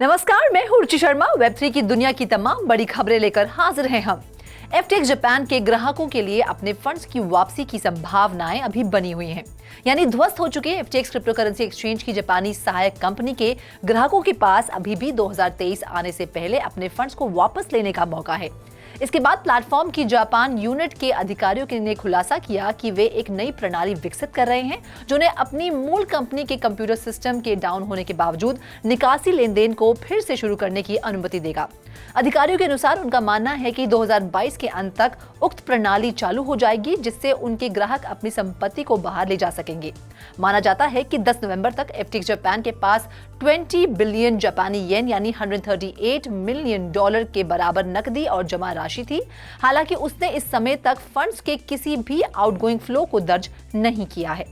नमस्कार, मैं हूं रुचि शर्मा। वेब3 की दुनिया की तमाम बड़ी खबरें लेकर हाजिर हैं हम। FTX जापान के ग्राहकों के लिए अपने फंड्स की वापसी की संभावनाएं अभी बनी हुई हैं। यानी ध्वस्त हो चुके FTX क्रिप्टो करेंसी एक्सचेंज की जापानी सहायक कंपनी के ग्राहकों के पास अभी भी 2023 आने से पहले अपने फंड्स को वापस लेने का मौका है। इसके बाद प्लेटफॉर्म की जापान यूनिट के अधिकारियों ने खुलासा किया कि वे एक नई प्रणाली विकसित कर रहे हैं जो उन्हें अपनी मूल कंपनी के कंप्यूटर सिस्टम के डाउन होने के बावजूद निकासी लेनदेन को फिर से शुरू करने की अनुमति देगा। अधिकारियों के अनुसार उनका मानना है कि 2022 के अंत तक उक्त प्रणाली चालू हो जाएगी, जिससे उनके ग्राहक अपनी संपत्ति को बाहर ले जा सकेंगे। माना जाता है कि 10 नवंबर तक FTX जापान के पास 20 बिलियन जापानी येन यानी $138 मिलियन के बराबर नकदी और जमा राशि थी। हालांकि उसने इस समय तक फंड्स के किसी भी आउटगोइंग फ्लो को दर्ज नहीं किया है।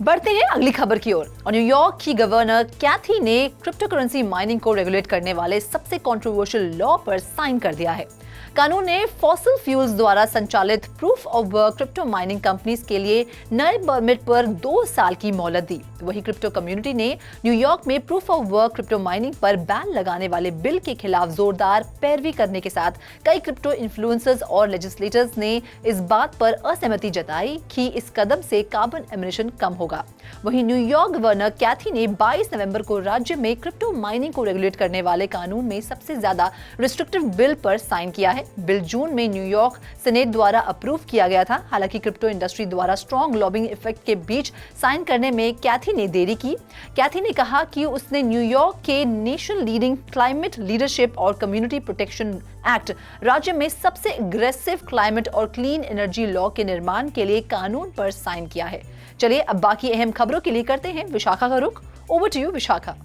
बढ़ते हैं अगली खबर की ओर। और न्यूयॉर्क की गवर्नर कैथी ने क्रिप्टो करेंसी माइनिंग को रेगुलेट करने वाले सबसे कंट्रोवर्शियल लॉ पर साइन कर दिया है। कानून ने फॉसिल फ्यूल्स द्वारा संचालित proof of work crypto mining companies के लिए नए परमिट पर 2 साल की मोहलत दी। वही क्रिप्टो कम्युनिटी ने न्यूयॉर्क में proof of work crypto mining पर बैन लगाने वाले बिल के खिलाफ जोरदार पैरवी करने के साथ कई क्रिप्टो इन्फ्लुएंसर्स और लेजिस्लेटर्स ने इस बात पर असहमति जताई कि इस कदम से कार्बन एमिशन कम होगा। वहीं न्यूयॉर्क गवर्नर कैथी ने 22 नवंबर को राज्य में क्रिप्टो माइनिंग को रेगुलेट करने वाले कानून में सबसे ज्यादा रिस्ट्रिक्टिव बिल पर साइन किया है। बिल जून में न्यूयॉर्क सेनेट द्वारा अप्रूव किया गया था। हालांकि क्रिप्टो इंडस्ट्री द्वारा स्ट्रॉन्ग लॉबिंग इफेक्ट के बीच साइन करने में कैथी ने देरी की। कैथी ने कहा कि उसने न्यूयॉर्क के नेशनल लीडिंग क्लाइमेट लीडरशिप और कम्युनिटी प्रोटेक्शन एक्ट राज्य में सबसे एग्रेसिव क्लाइमेट और क्लीन एनर्जी लॉ के निर्माण के लिए कानून पर साइन किया है। चलिए अब बाकी अहम खबरों के लिए करते हैं विशाखा का रुख। Over to you Vishakha.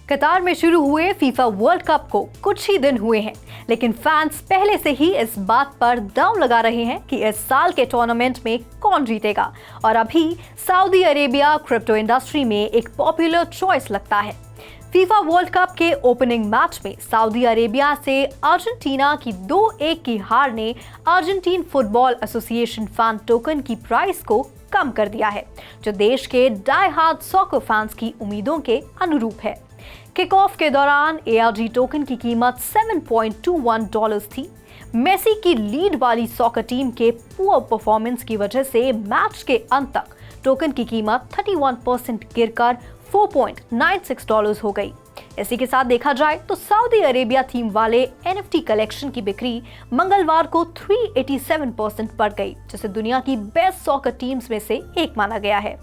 कतार में शुरू हुए फीफा वर्ल्ड कप को कुछ ही दिन हुए हैं, लेकिन फैंस पहले से ही इस बात पर दांव लगा रहे हैं कि इस साल के टूर्नामेंट में कौन जीतेगा। और अभी सऊदी अरेबिया क्रिप्टो इंडस्ट्री में एक पॉपुलर चॉइस लगता है। फीफा वर्ल्ड कप के ओपनिंग मैच में सऊदी अरेबिया से अर्जेंटीना की 2-1 की हार ने Argentine football association fan token की प्राइस को कम कर दिया है, जो देश के डाई हार्ड सॉकर फैंस की उम्मीदों के अनुरूप है। किक ऑफ के दौरान ARG टोकन की कीमत $7.21 थी। मेसी की लीड वाली सॉकर टीम के पुअर परफॉर्मेंस की वजह से मैच के अंत तक टोकन की कीमत 31% गिरकर $4.96 हो गई। इसी के साथ देखा जाए तो सऊदी अरेबिया थीम वाले NFT कलेक्शन की बिक्री मंगलवार को 387% बढ़ गई, जिसे दुनिया की बेस्ट सॉकर टीम्स में से एक माना गया है।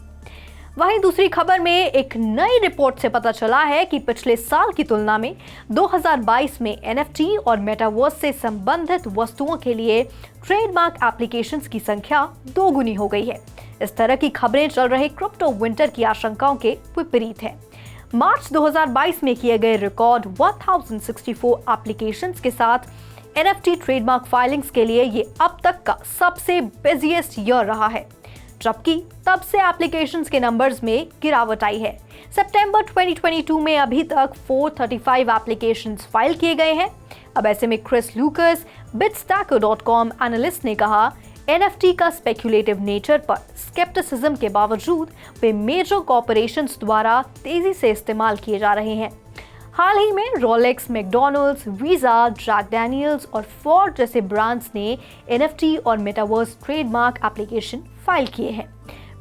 वहीं दूसरी खबर में एक नई रिपोर्ट से पता चला है कि पिछले साल की तुलना में 2022 में NFT और मेटावर्स से संबंधित वस्तुओं के लिए ट्रेडमार्क एप्लीकेशंस की संख्या 2 गुनी हो गई है। इस तरह की खबरें चल रहे क्रिप्टो विंटर की आशंकाओं के विपरीत है। मार्च 2022 में किए गए रिकॉर्ड 1064 एप्लीकेशंस के साथ NFT ट्रेडमार्क फाइलिंग्स के लिए ये अब तक का सबसे बिजिएस्ट ईयर रहा है, जबकि तब से एप्लीकेशंस के नंबर्स में गिरावट आई है। सितंबर 2022 में अभी तक 435 एप्लीकेशंस फाइल किए गए हैं। अब ऐसे में क्रिस लूकस bitstacker.com एनालिस्ट ने कहा, NFT का स्पेक्युलेटिव नेचर पर स्केप्टिसिज्म के बावजूद वे मेजर कॉर्पोरेशंस द्वारा तेजी से इस्तेमाल किए जा रहे हैं। हाल ही में Rolex, McDonald's, Visa, Jack Daniel's और फोर्ड जैसे ब्रांड्स ने NFT और मेटावर्स ट्रेडमार्क एप्लीकेशन फाइल किए हैं।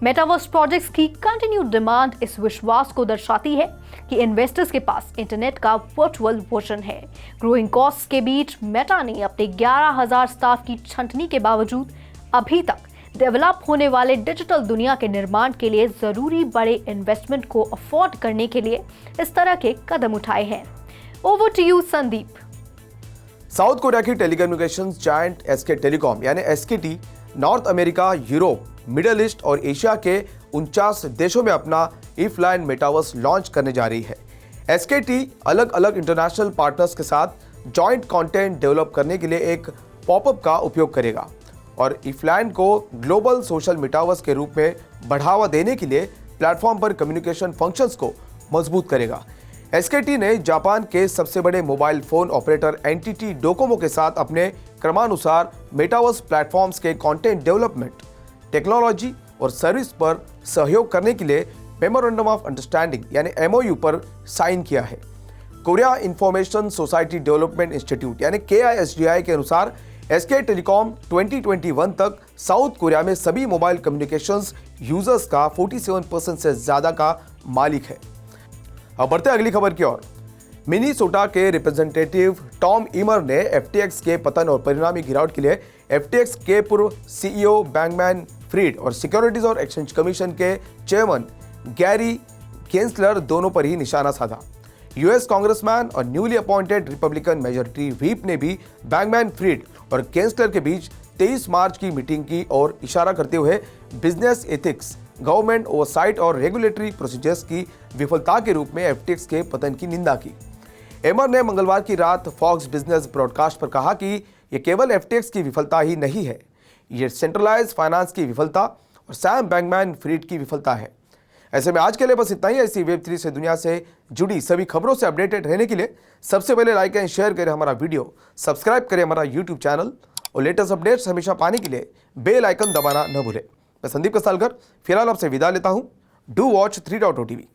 मेटावर्स प्रोजेक्ट्स की कंटिन्यूड डिमांड इस विश्वास को दर्शाती है कि इन्वेस्टर्स के पास इंटरनेट का वर्चुअल वर्जन है। ग्रोइंग कॉस्ट के बीच मेटा ने अपने 11,000 स्टाफ की छंटनी के बावजूद अभी तक डेवलप होने वाले डिजिटल दुनिया के निर्माण के लिए जरूरी बड़े इन्वेस्टमेंट को अफोर्ड करने के लिए इस तरह के कदम उठाए हैं। Over to you Sandeep. South Korea की टेलीकम्युनिकेशंस जायंट SK टेलीकॉम यानी SKT North America, Europe, Middle East और एशिया के 49 देशों में अपना ईफलाइन मेटावर्स लॉन्च करने जा रही है। SKT अलग अलग इंटरनेशनल पार्टनर्स के साथ जॉइंट कंटेंट डेवलप करने के लिए एक पॉपअप का उपयोग करेगा और ईफलाइन को ग्लोबल सोशल मेटावर्स के रूप में बढ़ावा देने के लिए प्लेटफॉर्म पर कम्युनिकेशन फंक्शंस को मजबूत करेगा। SKT ने जापान के सबसे बड़े mobile phone operator NTT Docomo के साथ अपने क्रमानुसार मेटावर्स प्लेटफॉर्म्स के कंटेंट डेवलपमेंट, टेक्नोलॉजी और सर्विस पर सहयोग करने के लिए मेमोरेंडम ऑफ अंडरस्टैंडिंग यानी MOU पर साइन किया है। Korea information society development institute यानी KISDI के अनुसार SK टेलीकॉम 2021 तक साउथ कोरिया में सभी मोबाइल कम्युनिकेशंस यूजर्स का 47% से ज्यादा का मालिक है। अब बढ़ते अगली खबर की ओर। मिनीसोटा के रिप्रेजेंटेटिव टॉम इमर ने FTX के पतन और परिणामी गिरावट के लिए FTX के पूर्व CEO बैंकमैन फ्रीड और सिक्योरिटीज और एक्सचेंज कमीशन के चेयरमैन गैरी गेंसलर दोनों पर ही निशाना साधा। US कांग्रेसमैन और newly appointed Republican majority whip ने भी बैंकमैन फ्रीड और गेंसलर के बीच 23 मार्च की मीटिंग की और इशारा करते हुए बिजनेस एथिक्स, गवर्नमेंट ओवरसाइट और रेगुलेटरी प्रोसीजर्स की विफलता के रूप में FTX के पतन की निंदा की। एमर ने मंगलवार की रात फॉक्स बिजनेस ब्रॉडकास्ट पर कहा कि यह केवल FTX की विफलता ही नहीं है, यह सेंट्रलाइज फाइनेंस की विफलता और सैम बैंकमैन फ्रीड की विफलता है। ऐसे में आज के लिए बस इतना ही। ऐसी वेब3 से दुनिया से जुड़ी सभी खबरों से अपडेटेड रहने के लिए सबसे पहले लाइक एंड शेयर करें हमारा वीडियो, सब्सक्राइब करें हमारा YouTube चैनल और लेटेस्ट अपडेट्स हमेशा पाने के लिए बेल आइकन दबाना न भूलें। मैं संदीप कसालकर फिलहाल आपसे विदा लेता हूं। Do watch 3.0 TV।